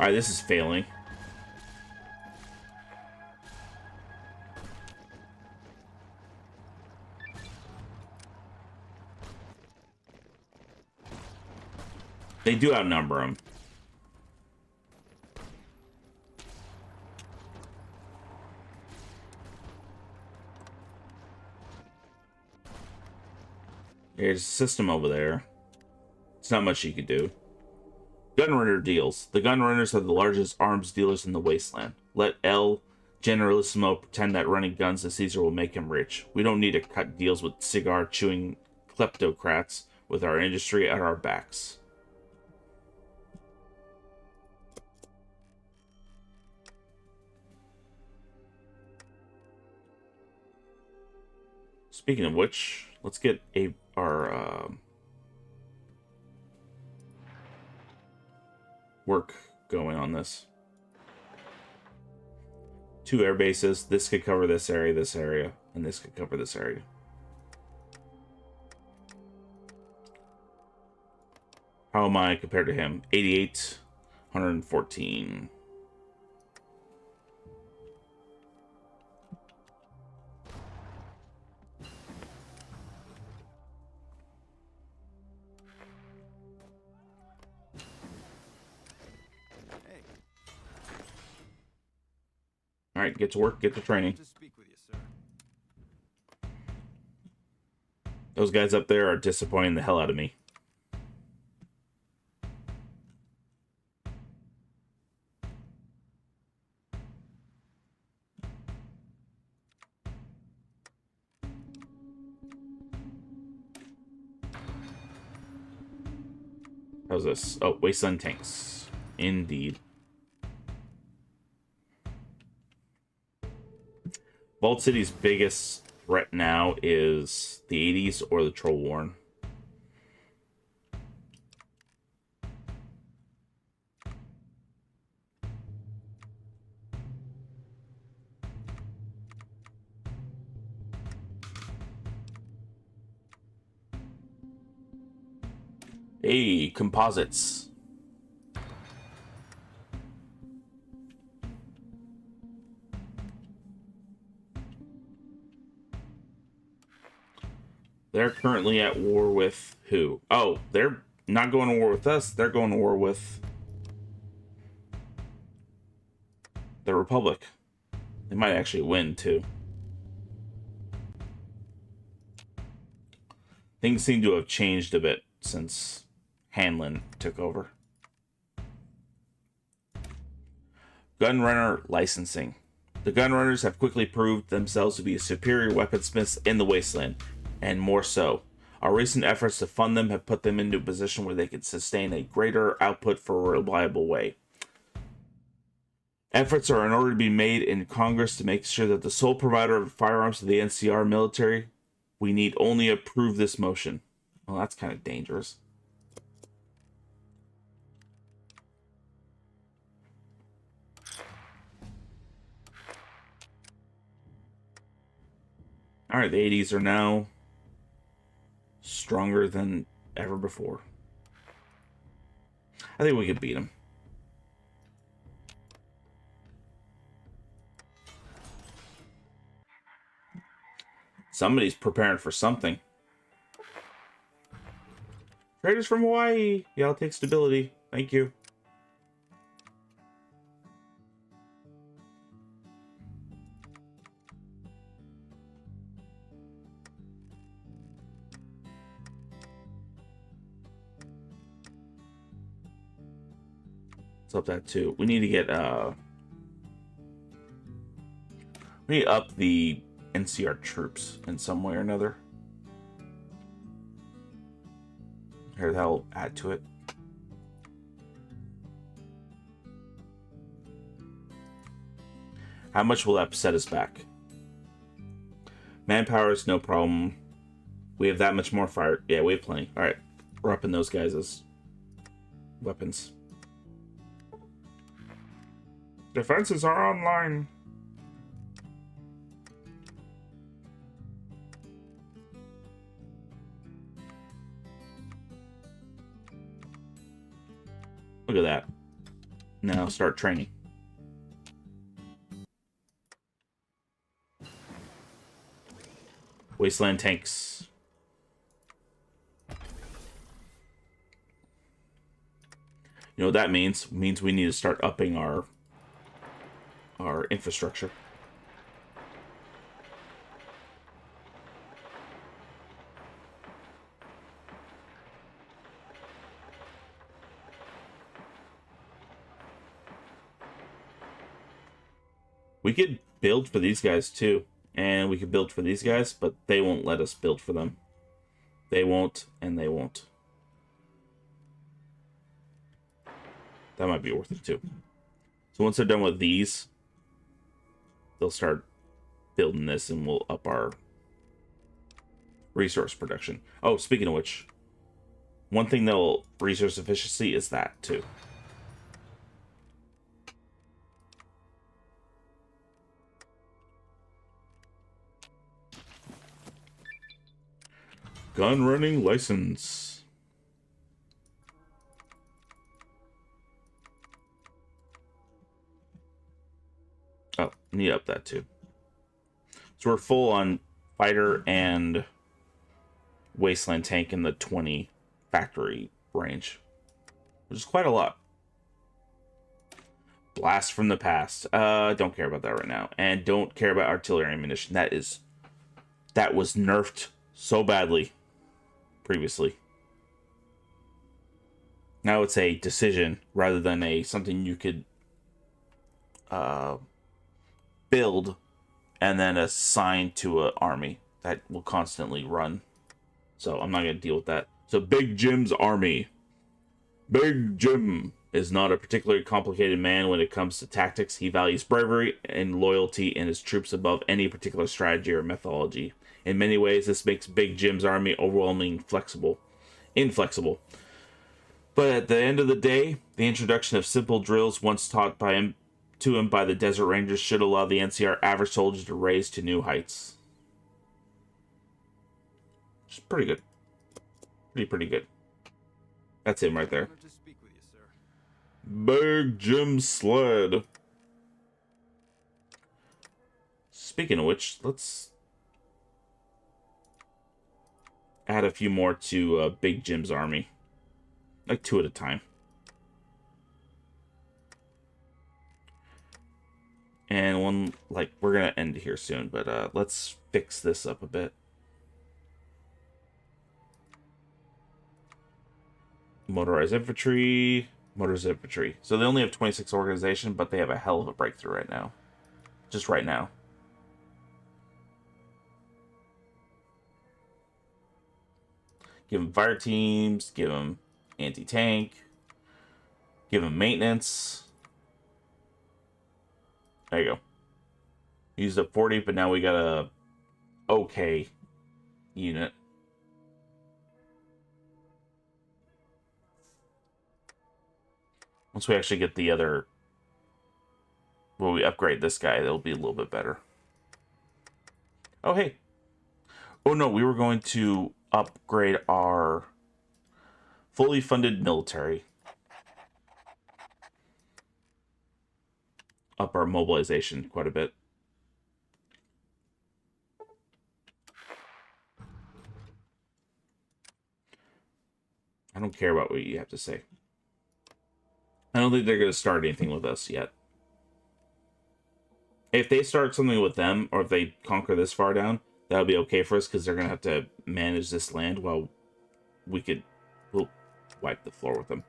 Alright, this is failing. They do outnumber them. There's a system over there. It's not much you could do. Gunrunner deals. The Gunrunners are the largest arms dealers in the wasteland. Let El Generalissimo pretend that running guns to Caesar will make him rich. We don't need to cut deals with cigar-chewing kleptocrats with our industry at our backs. Speaking of which, let's get our work going on this. 2 air bases. This could cover this area, and this could cover this area. How am I compared to him? 88, 114. All right, get to work, get to training. To speak with you, sir. Those guys up there are disappointing the hell out of me. How's this? Oh, Wasteland tanks. Indeed. Vault City's biggest threat now is the 80s or the Troll Warren. Hey, composites. They're currently at war with who? Oh, they're not going to war with us. They're going to war with the Republic. They might actually win, too. Things seem to have changed a bit since Hanlon took over. Gunrunner licensing. The Gunrunners have quickly proved themselves to be superior weaponsmiths in the Wasteland, and more so. Our recent efforts to fund them have put them into a position where they can sustain a greater output for a reliable way. Efforts are in order to be made in Congress to make sure that the sole provider of firearms to the NCR military, we need only approve this motion. Well, that's kind of dangerous. All right, the 80s are now stronger than ever before. I think we could beat them. Somebody's preparing for something. Traders from Hawaii. Yeah, I'll take stability. Thank you. Let's up that too. We need to get We up the NCR troops in some way or another. Here, that'll add to it. How much will that set us back? Manpower is no problem. We have that much more fire. Yeah, we have plenty. All right, we're upping those guys as weapons. Defenses are online. Look at that. Now start training. Wasteland tanks. You know what that means? It means we need to start upping our infrastructure. We could build for these guys too, and we could build for these guys, but they won't let us build for them. They won't, and they won't. That might be worth it too. So once they're done with these, they'll start building this, and we'll up our resource production. Oh, speaking of which, one thing that'll resource efficiency is that too. Gun running license. Oh, need to up that too. So we're full on fighter and wasteland tank in the 20 factory range, which is quite a lot. Blast from the past. Don't care about that right now, and don't care about artillery ammunition. That was nerfed so badly previously. Now it's a decision rather than a something you could build and then assign to an army that will constantly run. So I'm not going to deal with that. So Big Jim's army. Big Jim is not a particularly complicated man when it comes to tactics. He values bravery and loyalty in his troops above any particular strategy or methodology. In many ways, this makes Big Jim's army overwhelmingly inflexible. But at the end of the day, the introduction of simple drills once taught to him by the Desert Rangers should allow the NCR average soldier to raise to new heights. Which is pretty good. Pretty good. That's him right there. Honored to speak with you, sir. Big Jim Sled. Speaking of which, let's add a few more to Big Jim's army. Like 2 at a time. And one, like, we're going to end here soon, but let's fix this up a bit. Motorized infantry. So they only have 26 organization, but they have a hell of a breakthrough right now. Just right now. Give them fire teams, give them anti-tank, give them maintenance. There you go. Used up 40, but now we got a okay unit. Once we actually get the other... Well, we upgrade this guy, that'll be a little bit better. Oh, hey. Oh, no, we were going to upgrade our fully funded military. Up our mobilization quite a bit. I don't care about what you have to say. I don't think they're going to start anything with us yet. If they start something with them, or if they conquer this far down, that'll be okay for us, because they're going to have to manage this land while we'll wipe the floor with them.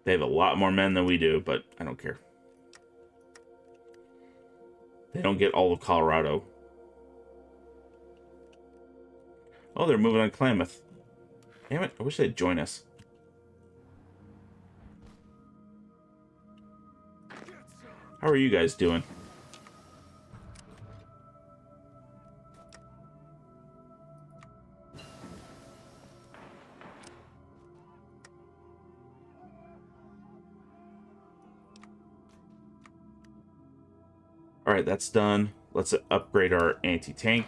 They have a lot more men than we do, but I don't care. They don't get all of Colorado. Oh, they're moving on Klamath. Damn it, I wish they'd join us. How are you guys doing? Alright, that's done. Let's upgrade our anti-tank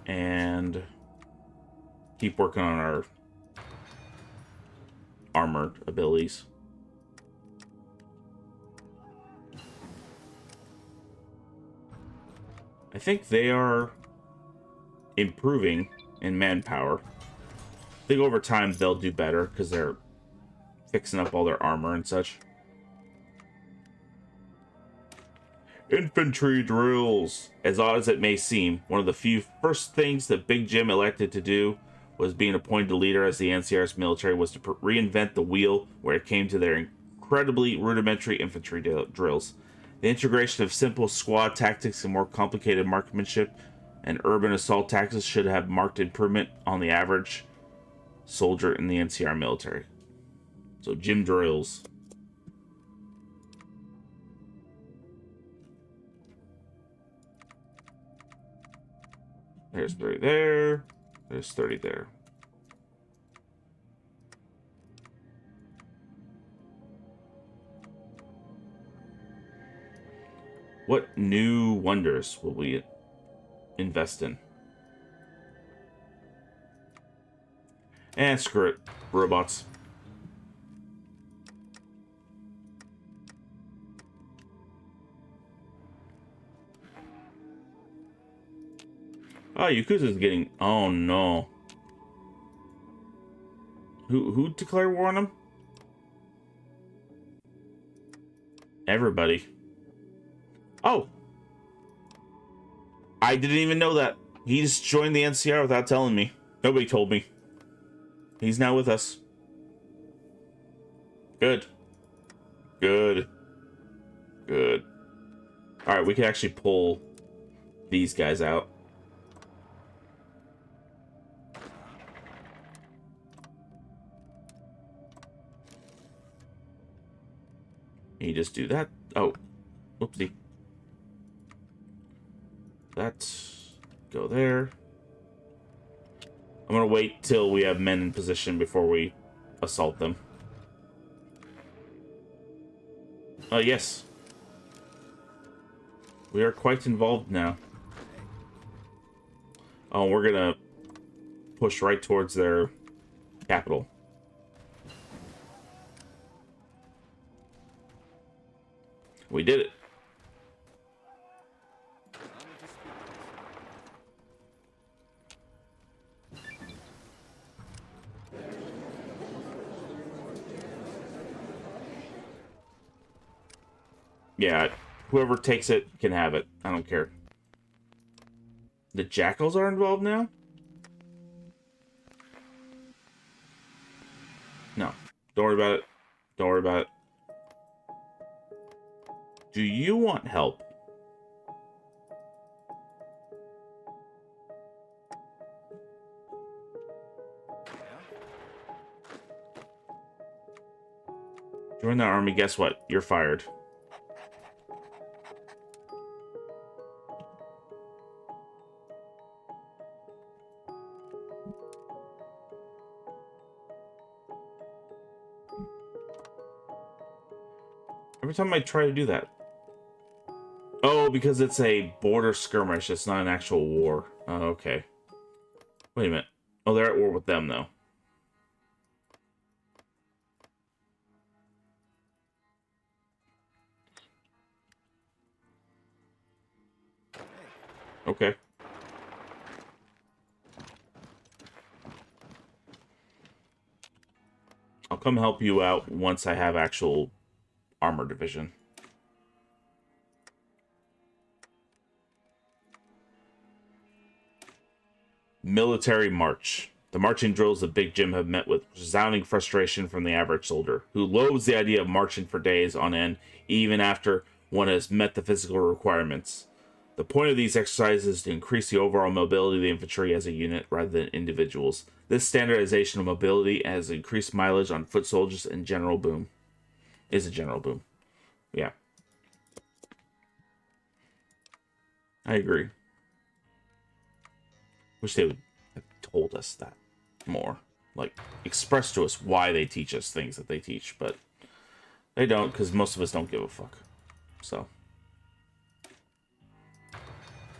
and keep working on our armored abilities. I think they are improving in manpower. I think over time they'll do better because they're fixing up all their armor and such. Infantry drills. As odd as it may seem, one of the few first things that Big Jim elected to do was being appointed leader as the NCR's military was to reinvent the wheel where it came to their incredibly rudimentary infantry drills. The integration of simple squad tactics and more complicated marksmanship and urban assault tactics should have marked improvement on the average soldier in the NCR military. So Jim drills. There's 30 there. There's 30 there. What new wonders will we invest in? And screw it. Robots. Oh, Yakuza's getting... Oh, no. Who declared war on him? Everybody. Oh! I didn't even know that. He just joined the NCR without telling me. Nobody told me. He's now with us. Good. Good. Good. Alright, we can actually pull these guys out. You just do that. Oh, whoopsie. Let's go there. I'm gonna wait till we have men in position before we assault them. Oh, yes. We are quite involved now. Oh, we're gonna push right towards their capital. We did it. Yeah, whoever takes it can have it. I don't care. The jackals are involved now? No. Don't worry about it. Don't worry about it. Do you want help? Join the army, guess what? You're fired. Every time I try to do that. Oh, because it's a border skirmish. It's not an actual war. Oh, okay. Wait a minute. Oh, they're at war with them, though. Okay. I'll come help you out once I have actual armor division. Military march. The marching drills that Big Jim have met with resounding frustration from the average soldier, who loathes the idea of marching for days on end, even after one has met the physical requirements. The point of these exercises is to increase the overall mobility of the infantry as a unit rather than individuals. This standardization of mobility has increased mileage on foot soldiers and general boom. Is a general boom. Yeah. I agree. Wish they would have told us that more. Like, express to us why they teach us things that they teach, but they don't, because most of us don't give a fuck. So,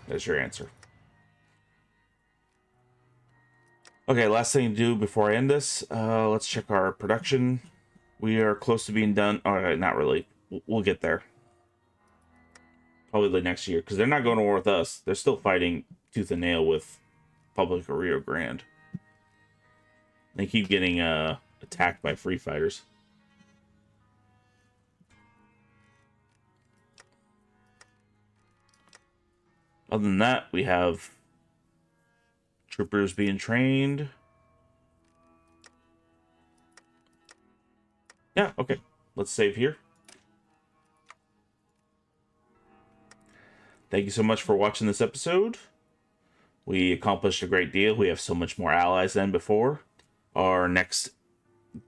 there's your answer. Okay, last thing to do before I end this, let's check our production. We are close to being done. All right, not really. We'll get there. Probably next year, because they're not going to war with us. They're still fighting tooth and nail with Republic of Rio Grande. They keep getting attacked by free fighters. Other than that, we have troopers being trained. Yeah, okay. Let's save here. Thank you so much for watching this episode. We accomplished a great deal. We have so much more allies than before. Our next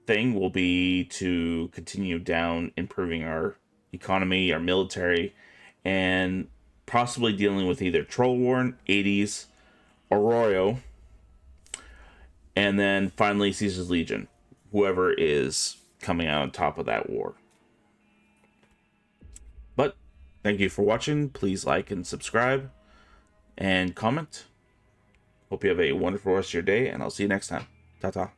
thing will be to continue down improving our economy, our military, and possibly dealing with either Troll War, 80s, Arroyo, and then finally Caesar's Legion, whoever is coming out on top of that war. But thank you for watching. Please like and subscribe and comment. Hope you have a wonderful rest of your day, and I'll see you next time. Ta-ta.